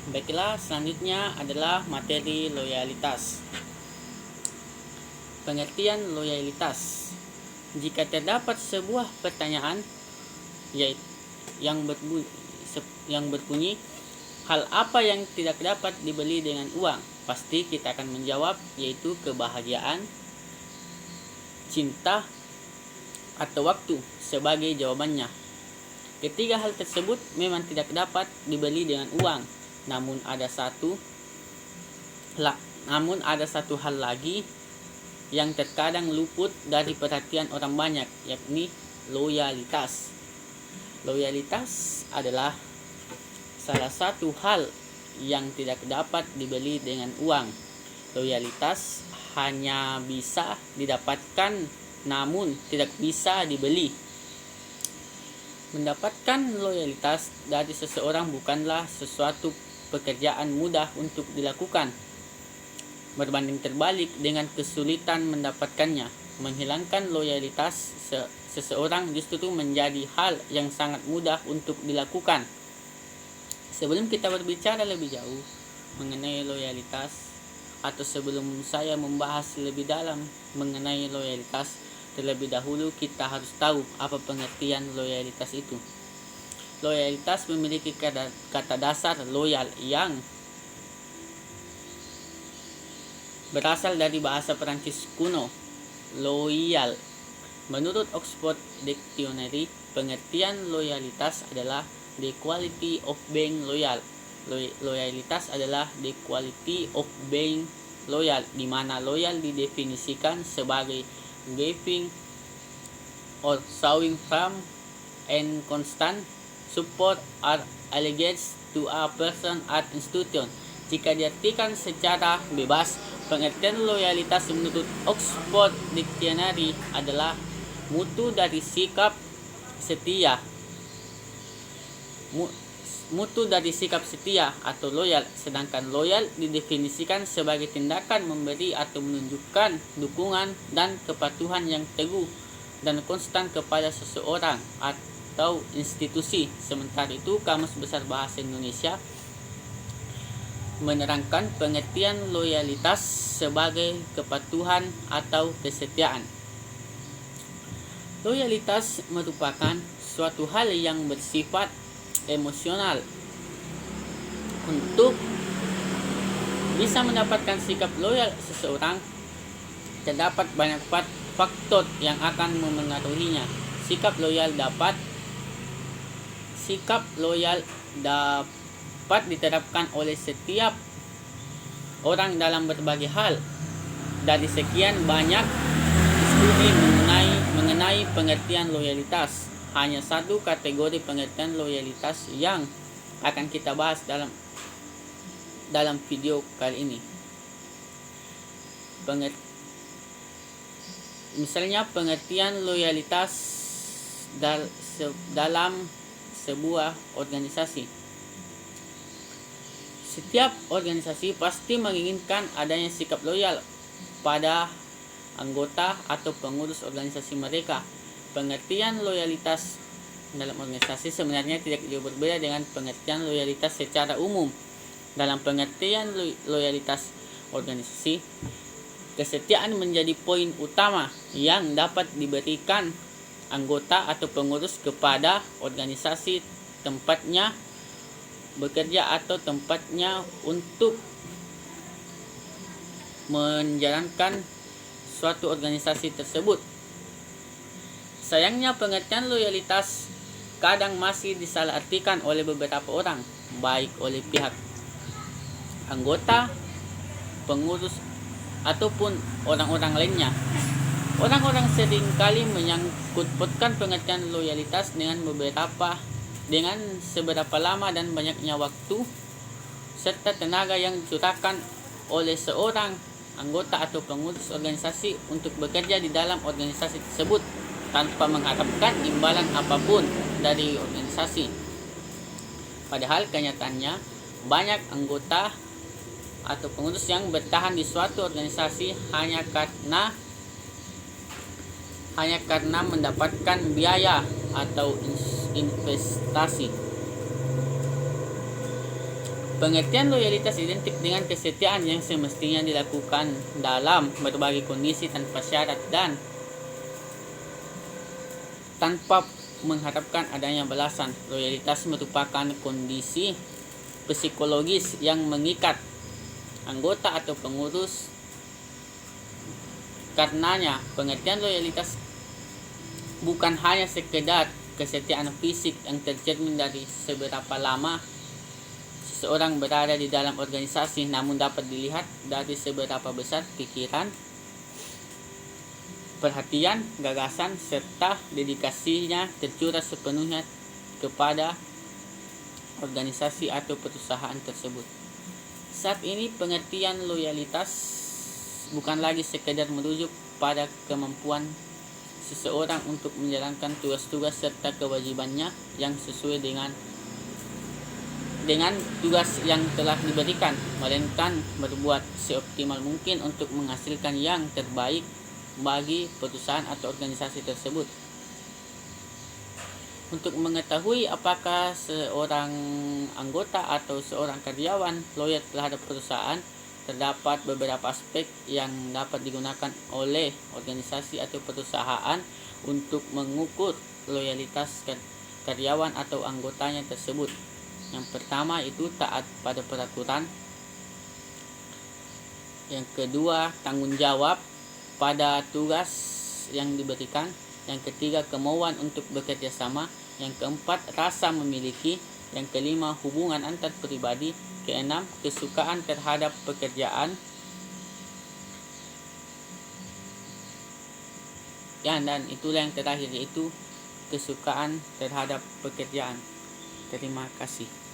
Baiklah, selanjutnya adalah materi loyalitas. Pengertian loyalitas. Jika terdapat sebuah pertanyaan yaitu yang berbunyi hal apa yang tidak dapat dibeli dengan uang, pasti kita akan menjawab yaitu kebahagiaan, cinta, atau waktu sebagai jawabannya. Ketiga hal tersebut memang tidak dapat dibeli dengan uang, namun ada satu hal lagi yang terkadang luput dari perhatian orang banyak, yakni loyalitas. Loyalitas adalah salah satu hal yang tidak dapat dibeli dengan uang. Loyalitas hanya bisa didapatkan namun tidak bisa dibeli. Mendapatkan loyalitas dari seseorang bukanlah sesuatu pekerjaan mudah untuk dilakukan. Berbanding terbalik dengan kesulitan mendapatkannya, menghilangkan loyalitas seseorang justru menjadi hal yang sangat mudah untuk dilakukan. Sebelum kita berbicara lebih jauh mengenai loyalitas, atau sebelum saya membahas lebih dalam mengenai loyalitas, terlebih dahulu kita harus tahu apa pengertian loyalitas itu. Loyalitas memiliki kata dasar loyal yang berasal dari bahasa Perancis kuno, loyal. Menurut Oxford Dictionary, pengertian loyalitas adalah the quality of being loyal. Loyalitas adalah the quality of being loyal, di mana loyal didefinisikan sebagai giving or showing firm and constant support or allegiance to a person or institution. Jika diartikan secara bebas, pengertian loyalitas menurut Oxford Dictionary adalah mutu dari sikap setia. Mutu dari sikap setia atau loyal, sedangkan loyal didefinisikan sebagai tindakan memberi atau menunjukkan dukungan dan kepatuhan yang teguh dan konstan kepada seseorang atau institusi. Sementara itu, Kamus Besar Bahasa Indonesia menerangkan pengertian loyalitas sebagai kepatuhan atau kesetiaan. Loyalitas merupakan suatu hal yang bersifat emosional. Untuk bisa mendapatkan sikap loyal seseorang, terdapat banyak faktor yang akan memengaruhinya. Sikap loyal dapat diterapkan oleh setiap orang dalam berbagai hal. Dari sekian banyak studi mengenai pengertian loyalitas, hanya satu kategori pengertian loyalitas yang akan kita bahas dalam video kali ini. Misalnya pengertian loyalitas dalam sebuah organisasi. Setiap organisasi pasti menginginkan adanya sikap loyal pada anggota atau pengurus organisasi mereka. Pengertian loyalitas dalam organisasi sebenarnya tidak jauh berbeda dengan pengertian loyalitas secara umum. Dalam pengertian loyalitas organisasi, kesetiaan menjadi poin utama yang dapat diberikan anggota atau pengurus kepada organisasi tempatnya bekerja atau tempatnya untuk menjalankan suatu organisasi tersebut. Sayangnya pengertian loyalitas kadang masih disalahartikan oleh beberapa orang, baik oleh pihak anggota, pengurus, ataupun orang-orang lainnya. Orang-orang seringkali menyangkut-pautkan pengertian loyalitas dengan seberapa lama dan banyaknya waktu serta tenaga yang dicurahkan oleh seorang anggota atau pengurus organisasi untuk bekerja di dalam organisasi tersebut tanpa mengharapkan imbalan apapun dari organisasi. Padahal kenyataannya banyak anggota atau pengurus yang bertahan di suatu organisasi hanya karena mendapatkan biaya atau investasi. Pengertian loyalitas identik dengan kesetiaan yang semestinya dilakukan dalam berbagai kondisi tanpa syarat dan tanpa mengharapkan adanya balasan. Loyalitas merupakan kondisi psikologis yang mengikat anggota atau pengurus. Karenanya, pengertian loyalitas bukan hanya sekedar kesetiaan fisik yang tercermin dari seberapa lama seseorang berada di dalam organisasi, namun dapat dilihat dari seberapa besar pikiran, perhatian, gagasan, serta dedikasinya tercurah sepenuhnya kepada organisasi atau perusahaan tersebut. Saat ini pengertian loyalitas bukan lagi sekedar merujuk pada kemampuan seseorang untuk menjalankan tugas-tugas serta kewajibannya yang sesuai dengan tugas yang telah diberikan, melainkan berbuat seoptimal mungkin untuk menghasilkan yang terbaik bagi perusahaan atau organisasi tersebut. Untuk mengetahui apakah seorang anggota atau seorang karyawan loyal terhadap perusahaan, terdapat beberapa aspek yang dapat digunakan oleh organisasi atau perusahaan untuk mengukur loyalitas karyawan atau anggotanya tersebut. Yang pertama itu taat pada peraturan. Yang kedua, tanggung jawab pada tugas yang diberikan. Yang ketiga, kemauan untuk bekerja sama. Yang keempat, rasa memiliki. Yang kelima, hubungan antar pribadi. Keenam, kesukaan terhadap pekerjaan. Dan itulah yang terakhir, yaitu kesukaan terhadap pekerjaan. Terima kasih.